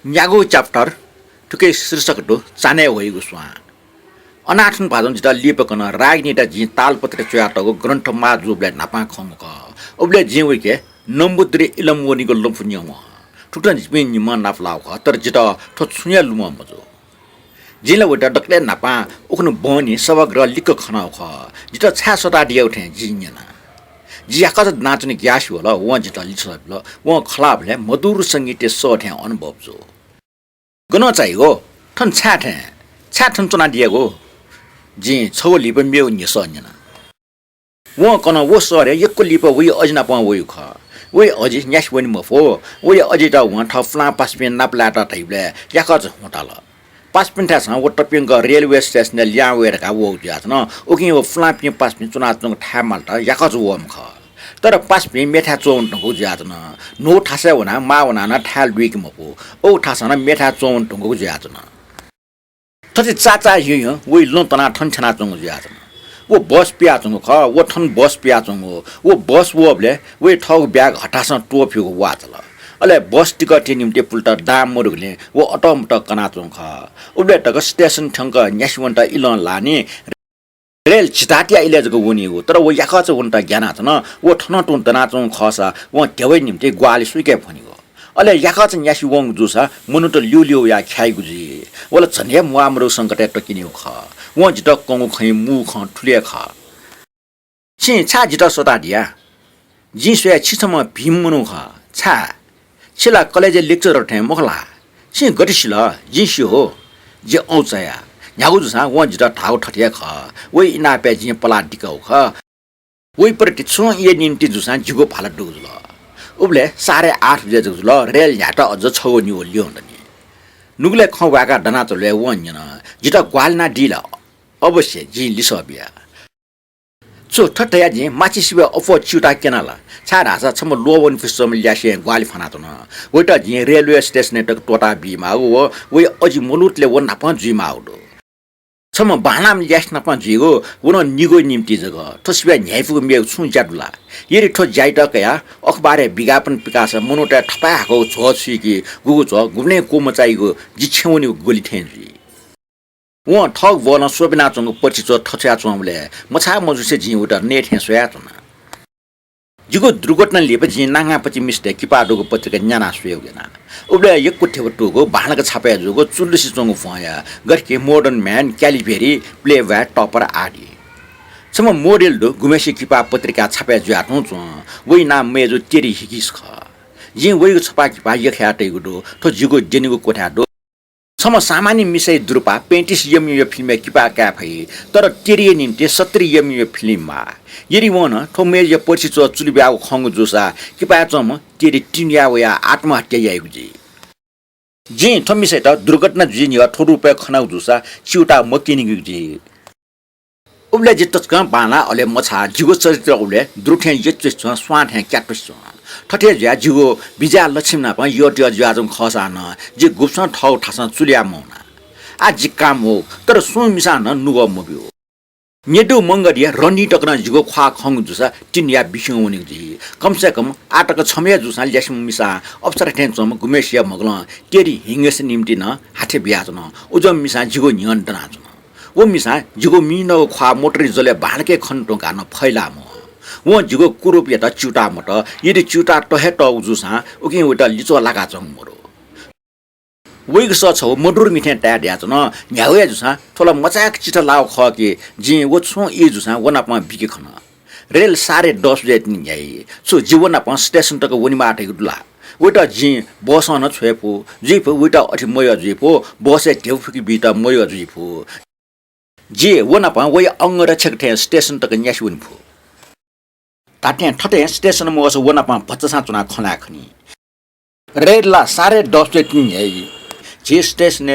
न्यागो chapter ठुकै शीर्षकटो चाने होइगु स्वा अनाठन भाजन जिता लिपकन रागनीटा जि तालपत्र च्याटको ग्रन्थमा जुबले नापा खमक ओबले जिवेके नम्बुद्रे इलमवनिको लम्फुन्यम ठुटन जिपिन निम नाफलाउ ख तर जिता थो छुया लुम मजो जिला वटा डक्ले नापा उखन बनी सवग्र लिक खनाउ ख जिता छा सटा दिउथे जिन्यना जियाकज नाच्ने ग्यास होला व जिता लिछल व खलाबले मधुर संगीत सठ्या अनुभव जो गन चाहियो ठन छाठन चना दिएको जी छौ लिप मेउ निसन्यना व कन वो सरे एकको लिप वे अजना प वे ख वे अजि न्यास पनि मफो वे अजि त व ठफ्ला पासपेन नाप्लाटा थैबले याकज होटाल पासपेन थास व टपिङ रेलवे स्टेसन ल्यावेर का वो ज्यात न ओकि वो फ्लापि पासपेन चुना चंग थामाल्टा याकज वम ख तर पासपेन मेथा चोन टंगो ज्यात न नो थासे वना मा वना न थाल दुइक मपो ओ थासन मेथा चोन टंगो ज्यात न तति चाचा यो वे लतना ठन छना चंग ज्यात न वो बस पिया चंग ख वो ठन बस पिया चंग वो बस वबले वे ठग ब्याग हटास टोफ्यो वाचल अले बस टिकट निम्ति पुल्टा दाम मरुले वो अटमट कना चंग ख उबले टक स्टेशन ठंग न्यासवन्टा इलन लाने रेल चिताटिया इलेजको वनिगो तर वो याकच वन्टा ज्ञाना छन वो ठन टुन तना चंग खसा वो टेवै निम्ति ग्वाली सुइके भनिगो अले याकच न्यासी वङ जुसा मनु त ल्युल्यु या ख्याइगुजी वला छन्या मुआमरो संकट टकिन्यु ख व जित कंगु खै मु ख ठुले ख छि छा जित सोता दिया जि स्वे छिसम भीम मनु ख छा छिला कलेज लेक्चर ठे मखला छि गटिसिल जि सि हो जे औचया न्यागु जुसा व जित ठाउ ठठिया ख वइ इना पे जि पला दिकौ ख वइ प्रति छु ये निम्ति जुसा जिगो फाला डुजुल उबले 8:30 बजे जुल रेल याटा अझ छौ नियो ल्योन्दनी नुगले खवाका डना चले वन्यन जिता ग्वालना दिला अवश्य जि लिसबिया चो ठट्टया जि माछि सिबे अफो चिउटा केनाला छारासा छम लोवन फिसम ल्यासे ग्वाली फना त न वटा जि रेलवे स्टेशन टक टोटा बिमा वो अजि मुलुटले वन नापा जुइमा आउडो छम बानाम ल्यास नापा जिगो वन निगो निम्ति जग ठसिबे न्याइफु मेउ छु ज्याडुला यरी ठो ज्याइटकया अखबारे विज्ञापन पिकास मनुटा ठपाको छोछि कि गुगु छ गुने कोमचाइगो जिछेउनी गोली थेन्जी व ठग बोन सोबिना चंग पछि छ ठछ्या चंगले मछा मजुसे जि उटा नेट हे सोया चना जिगो दुर्घटना लिएपछि जि नाङा पछि मिस्टे किपाडोको पत्रिका न्याना सुयोगेना उबले एक कुठेको टोगो भाणका छापया जुगो चुल्लुसी चंग फया गरके मोडर्न म्यान क्यालिभेरी प्लेब्याक टपर आदि सम मोडेल दो गुमेसी किपा पत्रिका छापया जुआठौ छ वइ नाम मेजो तेरी हिकिस ख जि वइको छपा किपा यख्याटेगो दो ठो जिगो जेनिगो कोठा दो सम सामान्य मिसै द्रुपा 35 एमयु फिल्म किपा का भई तर तेरी निम्ति 70 एमयु फिल्ममा यरी वन ठो मेज पछि छ चुलिब्याउ खंग जुसा किपा चम तेरी टिन्या वया आत्महत्या याइगु जी ठो मिसै त दुर्घटना जिनि ठो रुपैया खनाउ जुसा चिउटा मकिनिगु जी उबले जितक बाना अले मछा जिगो चरित्र उबले द्रुठे यच स्वाठे क्याटस ठठे ज्या जिगो बिजा लक्ष्मीना प योट्य ज्याजम खसान जे गुप्सन ठौ ठासन चुलिया मौना आ जि काम हो तर सु मिसान नुग मब्यो नेडु मंगडिया रनी टकना जिगो ख्वा खंग जुसा टिनिया बिसिङ हुने जी कम से कम आटक छमे जुसा ल्यासम मिसा अवसर ठेन चम गुमेसिया मगल तेरी हिंगस निम्ति न हाथे ब्याज न उजम मिसा जिगो नियन्त्रण वो मिसा जिगो मिनो ख्वा मोटरी जले भाडके खन्टो गान फैलाम वो जिगो कुरुपिया त चुटा मट यदि चुटा टहे ट जुसा उकि उटा लिचो लागा चंग मरो वइग स छ मडुर मिठे टा द्या न न्यावे जुसा थोला मचाक चिटा लाउ ख के जि वो छु इ जुसा वना प बिके खन रेल 10:30 बजे नि याइ सो जीवन प स्टेशन तक वनि माटे गुला वटा जि बस न छेपो जिपो वटा अठि मय जिपो बसे टेउफुकी बिटा मय जिपो जे वना प वय अंगरक्षक थे स्टेशन तक न्यासुन फु ताटे ठटे स्टेशन मस वना प भच्चा चुना खना खनी रेलला 10:30 बजे नि याइ जे स्टेशन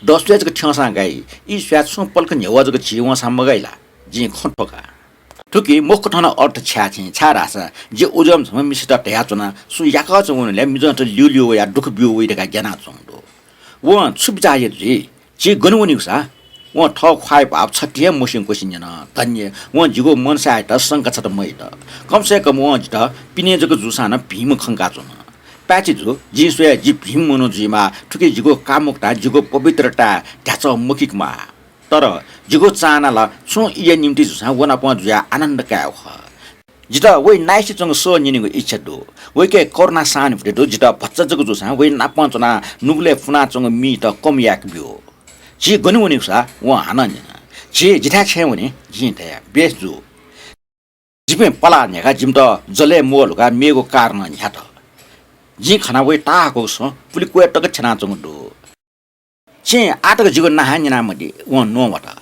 10 बजे को ठसा गई ई स्यात सु पल्क न्यवजको जीवन सम्म गइला जि खटका ठुकी मुख ठन अर्थ छ्याछि छारासा जे उजम झम मिसित टया चुना सु याका चुनले मिजन ल्युल्यु या दुख बिउ वइका ज्ञाना चंदो व छुबजाय जे गनुनिसा व ठ ख्वाइ भाव छटिए मुसिङ कोसिन धन्य व जिगो मनसा त संक छ त मैत कम से कम व जित पिने जको जुसान भीम खंका चुन प्याचिजु जिसुया जि भीम मनोजीमा ठुके जिगो कामुकता जिगो पवित्रता ढ्याच मुखिकमा तर जिगो चानाला छु इए निम्ति जुसा वना प जुया आनन्द कायो ख जिता वइ नाइसी चंग सो निनिगो इच्छा दो वइ के कोरोना सान फटे दो जिता भच्चा जगो जुसा वइ नापंचना नुगले फुना चंग मी त कम याक बियो जि गनुवनि सा व हानन जि जिथा छे वनि जि त बेस जु जिपे पला नेका जिम त जले मोलगा मेगो कारण न्यात जि खाना वइ ताको सो पुलि कोया टक छना चंग दो चे आटक जिगो नाहा निना मदि व नो वटा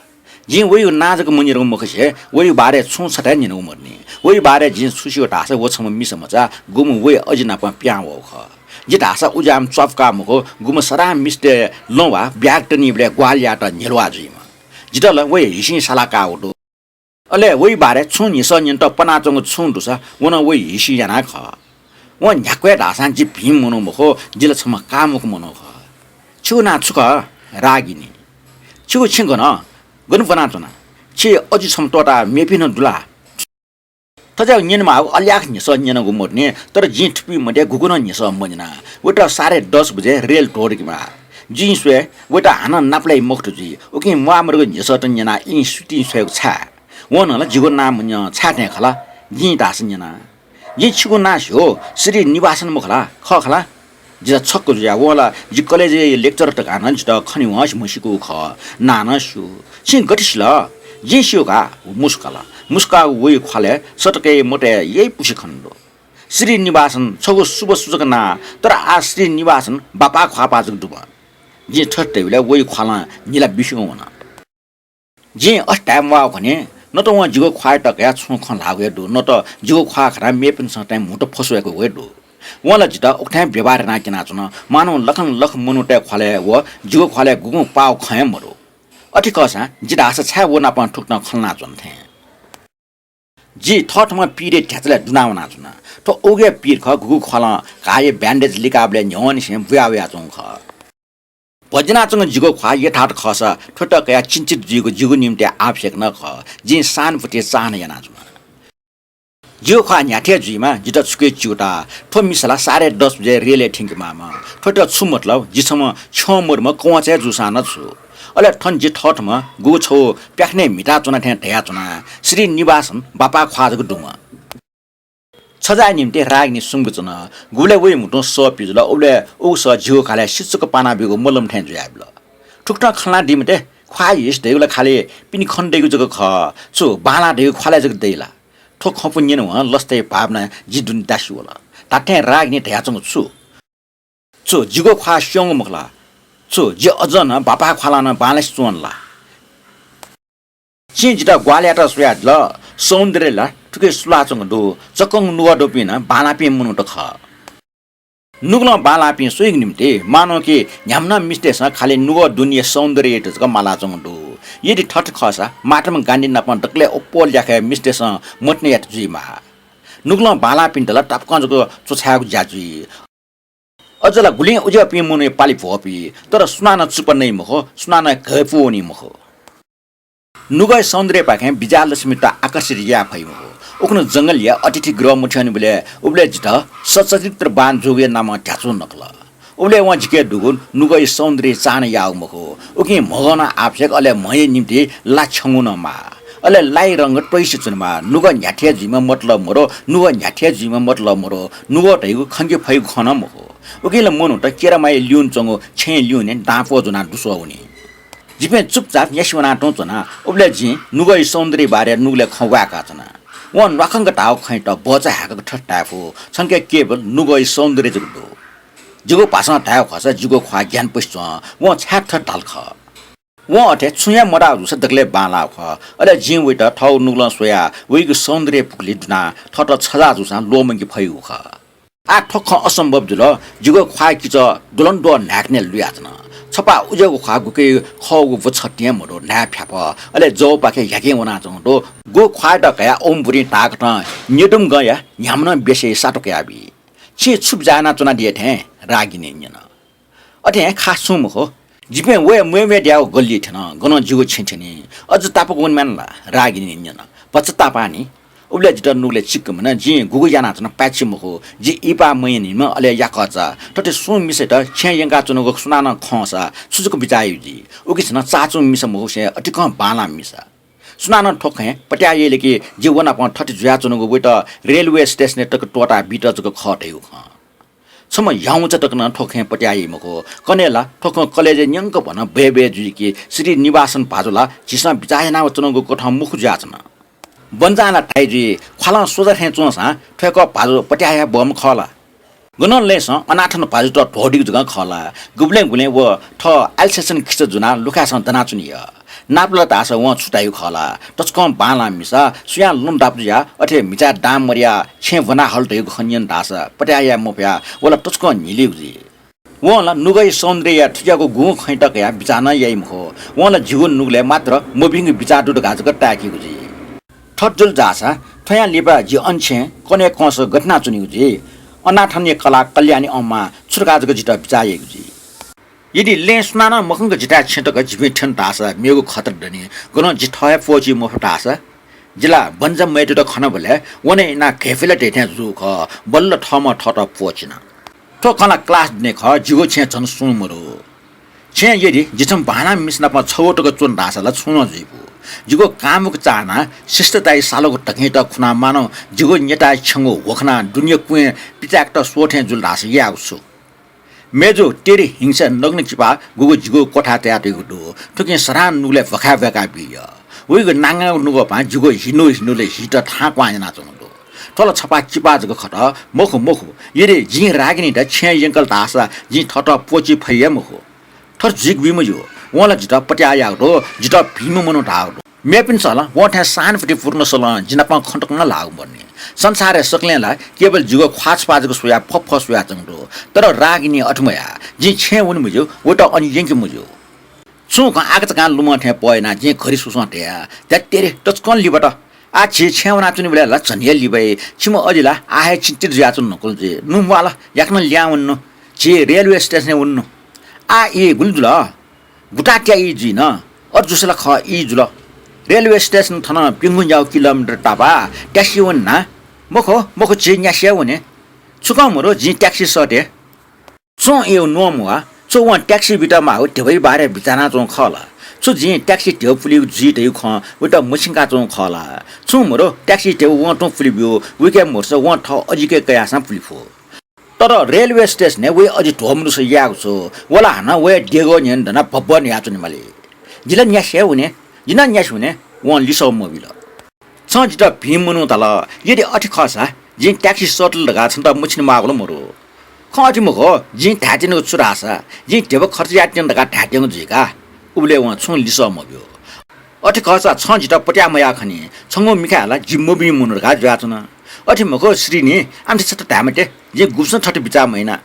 जि वइ नाजको मुनिरको मुखसे वइ बारे छु छटा निन उमर्ने वइ बारे जि सुसियो ढासे वछम मिसमचा गुम वइ अजिना प प्याव ख जि ढासा उजाम चफका मुखो गुम सरा मिस्टे लोवा ब्याक्टनी ब्ले ग्वालिया त निलवा जिमा जितल वइ हिसि सलाका उडो अले वइ बारे छु निस निन त पनाचंग छु दुसा वन वइ हिसि जना ख व न्याक्वे ढासा जि भीम मनो मुखो जिल छम कामुक मनो ख छुना छुक रागिनी छु छिंगन गनु बनाचना छि अजि समटोटा मेपिन दुला तजा निनमा अल्याख निस निन गुमर्ने तर जि ठपी मडे गुगुन निस मजना वटा 10:30 बजे रेल टोडकिमा जि स्वे वटा हान नाप्लाई मखटुजी ओके मुआमरगो निस त निना इ सुति स्वे छा वनला जिगो नाम न छाटे खला जि दास निना जि छिगो नास्यो श्री निवासन मुखला खखला जिता छक्को जुया वला जि कलेज लेक्चर त गान जिता खनि वास मसिको ख नानसु छिन गटिसला जि सियोगा मुस्काला मुस्का वइ खले सटके मोटे यही पुसी खण्डो श्री निवासन छगो शुभ सूचक ना तर आ श्री निवासन बापा ख्वापा जग दुब जि ठट्टे बेला वइ खला निला बिसो वना जि अस्टाम वा भने न त व जिगो ख्वाय टकया छु ख लाग्यो दु न त जिगो ख्वा खरा मेपिन स टाइम मुटो फसुएको वेदो वला जिता उठ्या व्यवहार ना किना चुन मानव लखन लख मनुटे खले व जिगो खले गुगु पाउ खय मरो अठि कसा जिता आस छा वना प ठुक्न खलना चन्थे जि थठमा पिरे ठ्याचले दुनाउना चुन त ओगे पिर ख गुगु खला काये ब्यान्डेज लिकाबले न्यौनी से बुयावया चुन ख भजना चंग जिगो ख्वा यथार्थ खस ठोटकया चिन्चित जिगो निम्ते आवश्यक न ख जि सान फुटे चाहन याना चुन जियो खा न्याथे जुइमा जिता छुके चिउटा थो मिसला 10:30 बजे रेले ठिंकमामा ठोट छु मतलब जिसम छ मोरमा कोचे जुसान छु अले ठन जि ठठमा गु छौ प्याख्ने मिटा चुना थे ढया चुना श्री निवासन बापा ख्वाजको दुमा छजा निम्ते रागनी सुंगु चुना गुले वइ मुटो स पिजुला ओले ओ स जियो खाले शिशुको पाना बिगो मलम थे जुयाबल ठुक्टा खला दिमते ख्वाइस देगुला खाले पिनि खण्डेगु जको ख छु बाला देगु ख्वाले जको देला ठो खपुन्यन व लस्ते भावना जिदुन दासु होला ताथे रागनी ढयाचंग छु जिगो ख्वा स्योंग मखला छु जे अजन बापा ख्वाला न बालेस चोनला छि जिता ग्वाल्याटा सुयाजल सौन्दर्यला ठुके सुलाचंग दो चकंग नुवा दोपिन बालापि मुनु त ख नुगला बालापि सोइग निम्ते मानो कि न्यामना मिस्टेस खाली नुवा दुनिया सौन्दर्य त मालाचंग दो यदि ठट खसा माटम गान्डी नपन तकले ओपोल याखे मिस्टेस मट्ने यात जुइमा नुगला बालापिन तला टपकंजको चोछाको जाजुइ अजला गुलिङ उज्या पि मुने पाली भोपी तर सुनाना चुपन्नै मखो सुनाना घपोनी मखो नुगय सौन्दर्य पाखे बिजाल लक्ष्मी त आकर्षित या भइमो उक्न जंगल या अतिथि गृह मुठ्यानी बोले उबले जिता सचरित्र बान जोगे नाम ढ्याचो नकल उबले व जिके दुगुन नुगय सौन्दर्य चान याउ मखो उकि मगना आवश्यक अले मय निम्ति ला छंगुन मा अले लाई रंग टोइस चुनमा नुग न्याठे जिमा मतलब मरो नुग न्याठे जिमा मतलब मरो नुग तैगु खंगे फै खन मखो उकिल मनु त केरामाइ ल्युन चंगो छे ल्युने डाफो जुना दुसो हुने जिपे चुपचाप यशवना टोचना उबले जि नुगय सौन्दर्य बारे नुगले खवाका चना व नखंग टाउ खै त बचा हाको ठट्टाफो संके केवल नुगय सौन्दर्य जुदो जिगो पासा थायो खसा जिगो ख्वा ज्ञान पस्छ व छाप ठ टाल ख व अथे छुया मरा जुस दगले बाला ख अले जि वेट ठौ नुगल सोया वेगु सौन्दर्य पुगली दुना ठट छजा जुसा लोमंगी फयु ख आ ठख असम्भव जुल जिगो ख्वा किच दुलन्दो नाक्ने लुयातना छपा उजेगो ख्वा गुके खगु वछटिया मरो ना फ्याप अले जो पाके याके वना जंदो गो ख्वा द कया ओमबुरी टाक त नेडुम गया न्यामन बेसे साटो क्याबी छि छुप जाना चुना दिए थे रागिने न अथे खासु मखो जिपे वे मेमे द्याउ गल्ली थन गन जिगो छिछनी अझ तापको मनला रागिने न पचता पानी उब्ले जिटा नुले चिक मन जि गुगु याना चन पाछि मखो जि इपा मैनिमा अले याकचा टटे सु मिसे त छ्या यंगा चनको सुनान खसा सुजुको बिचाइ जी उकिसन चाचु मिस मखो से अटिक बाला मिसा सुनान ठोखे पट्यायले कि जीवन अपन ठटी जुया चनको वेट रेलवे स्टेशन टक टोटा बिटा जको खटेउ ख सम याउच टकन ठोखे पट्याइ मखो कनेला ठोख कलेज न्यंक भन बेबे जुइ कि श्री निवासन भाजुला जिसा बिचायना चनको कोठा मुख जाचन बन्जाना टाइजी खला सोजा खे चोसा ठेक भाजु पट्याया बम खला गुन लेस अनाठन भाजु त ढोडी जुगा खला गुब्ले गुले व ठ एल्सेसन खिच जुना लुकासन तना चुनिया नाप्ला तास व छुटायु खला टचकम बाला मिसा सुया लुम दापजुया अथे मिचा दाम मरिया छे वना हल्टयु खन्यन दास पट्याया मोप्या वला टचक निलिउजी वला नुगै सौन्द्रय ठियाको गु खैटकया बिचाना याइ मखो वला जीवन नुगले मात्र मोबिङ बिचा दुड गाजक टाकिउ जी ठटजुल जासा थया लिबा जी अन्छे कने कस घटना चुनिउ जी अनाठन्य कला कल्याणी अम्मा छुरगाजको जिटा बिचाएको जी यदि ले सुनाना मखंग जिटा छेटक जिबिठन तासा मेगु खतर दने गन जिठय फोजी मोफटासा जिला बन्ज मेटु त खन भले वने ना खेफेला टेथे जुख बल्ल ठम ठट पोचिना तो कला क्लास ने ख जिगो छे छन सुमरो छे यदि जिठम भाना मिसना प छवटको चुन दासाला छुन जिबु जिगो कामको चाहना शिष्टताई सालोको टकेट खुना मानव जिगो नेता छंगो वखना दुनिया कुए पिचाक त सोठे जुल दास याउसु मेजो तेरी हिंसा नग्न चिपा गुगो जिगो कोठा त्याते गुडो ठुके सरान नुले भखा भका बिया उइगो नांगा नुगो पा जिगो हिनुले हिट था क्वाजना चंगो तल छपा चिपा जगो खट मखु मखु यदि जि रागिनी त छे यंकल दासा जि ठट पोची फैया मखु थर जिग बिमजो वला जिटा पट्याया रो जिटा भीम मनो ढाउ मेपिन सला वठा सानफटी पूर्ण सला जिनापा खण्टकन लागु बन्ने संसारे सक्लेला केवल जुगो ख्वाच पाजको सोया फफ सोया चंगो तर रागिनी अठमया जि छे उन मुजो वटा अनि यंके मुजो सुक आगत कान लुम ठे पयना जि खरि सुसटेया तेरे टचकन लिबट आ छेउना चुनि बेला चनिया लिबे छिम अजिला आहे चिन्तित ज्या चुन नकल जे नुमवाला याक्न ल्याउन्न जे रेलवे स्टेशन उन्न आ ए गुलजुला गुटाट्या इ जिन अर्जुसला ख इ जुल रेलवे स्टेशन थन पिंगुन जाउ किलोमिटर टापा ट्याक्सी वन ना मखो छि न्यास्या वने छुकमरो जि ट्याक्सी सटे सो ए नोमवा सो वन ट्याक्सी बिटामा हो तेबै बारे बिचाना चों खला सो जि ट्याक्सी तेउ फुलि जि तेउ ख वटा मसिंका चों खला सो मरो ट्याक्सी तेउ वन टो फुलि बियो विके मोर्स वन ठ अजिके कयासा फुलिफो तर रेलवे स्टेशन वे अझै ढोम्नु छ याको छ वला हना वे डेगो न्यन दना भवन या चुनि मले जिला न्यास्या हुने जिना न्यास हुने वन लिसो मोबिल छ जिता भीम मनु तल यदि अठि खसा जि ट्याक्सी सटल लगा छन त मुछिन मागलो मरो खटि मखो जि ढाटिनको चुरासा जि ढेब खर्च याटिन दगा ढाटेको जिका उबले वन छु लिसो मोबियो अठि खसा छ जिता पट्यामया खनि छंगो मिखाला जिम्मोबी मनु दगा जाचन अठि मखो श्रीनी आमसे छट धामटे जे गुप्सन छट बिचा महिना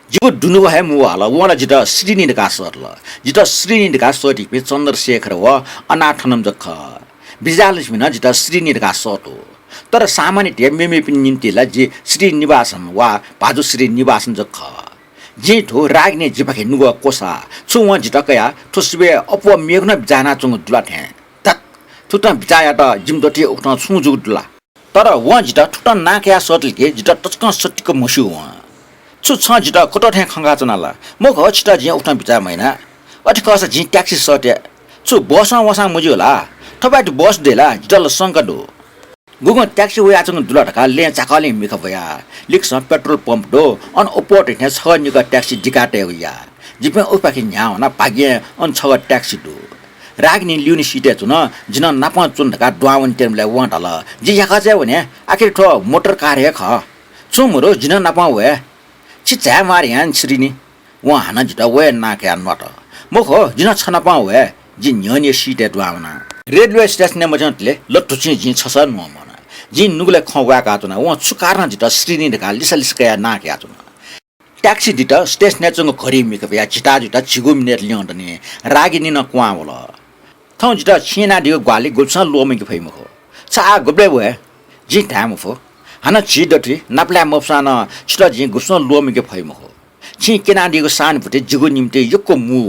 जिगो दुनु है मुवाला वला जिता श्रीनी दगा सरल जिता श्रीनी दगा सटिक पे चन्द्रशेखर व अनाथनम जख बिजालक्ष्मी न जिता श्रीनी दगा सटो तर सामान्य टे मेमे पिन निन्तिला जे श्री निवासन वा भाजु श्री निवासन जख जे ठो रागने जिपाखे नुगो कोसा छु व जिता कया ठोसबे अपो मेघन जाना चंग दुला थे तक थुटा बिचाया त जिमदोटी उक्न छु जुग दुला तर व जिता ठुटा नाक्या सटल के जिता टचक सटिक मसु व छु छ जिता कोटो ठे खंगा चनाला मख छिटा जे उठन बिचा महिना अठकस जि ट्याक्सी सटे छु बस वसा मुजिला थबाट बस देला जितल संकदो गुगो ट्याक्सी वे आचंग दुला ढका ले चाकले मिख भया लिक्स पेट्रोल पंप दो अन ओपोट ने छ निक ट्याक्सी डिकाटे होया जिपे उपाके न्या ना भाग्य अन छ ट्याक्सी दो रागनी ल्युनी सिटे चुन जिन नापा चुन ढका द्वावन टेमले वटाल जि याका चाहिँ भने आखिर ठो मोटर कार हे ख चुमरो जिन नापा वे छिचा मार यान श्रीनी व हाना जिता वे नाके नट मखो जिन छना पा वे जि न्यने सिटे द्वावना रेलवे स्टेशन ने मजनले लट्टु छि जि छस न मना जि नुगले खवा का चुना व छुकारना जिता श्रीनी ढका लिसलिसकया नाके चुना ट्याक्सी दिटा स्टेशन चंग खरी मिक या जिता जिता छिगु मिनेट ल्यन्दने रागिनी न क्वा बोला थौ जिता छिना दियो ग्वाली गुल्सा लोमिक फैमखो चा गुब्ले वे जि थामफो हना छि दठी नाप्ला मफसान छिटा जि गुस्न लोमिक फैमखो छि केना दियो सान फुटे जिगु निम्ते यको मु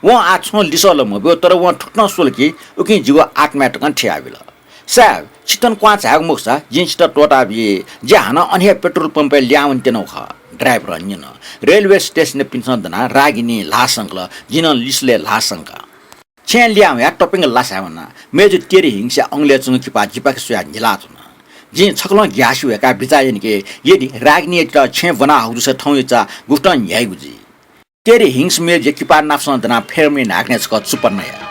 व आ छ लिसल मबो तर व ठुक्न सोल कि उकि जिगु आत्मा टकन ठ्याबिल साहब चितन क्वाच हाग मुक्सा जिन्स त टोटा बि जे हाना अन्य पेट्रोल पंप ल्याउन तेनो ख ड्राइभर अन्यन रेलवे स्टेशन पिन्सन दना रागिनी लासंकल जिन लिसले लासंक छे ल्याउ या टपिङ लासावना मेजु तेरी हिंसा अंगले चुङ किपा जिपा के सुया निलाचुन जिन छकलो ग्यासु का बिचायन के यदि रागिनी त छे बना हु से ठौ चा गुफ्टन याइ गुजी तेरी हिंस मे जे किपा नाफसन दना फेरमे नाग्ने छ चुपन या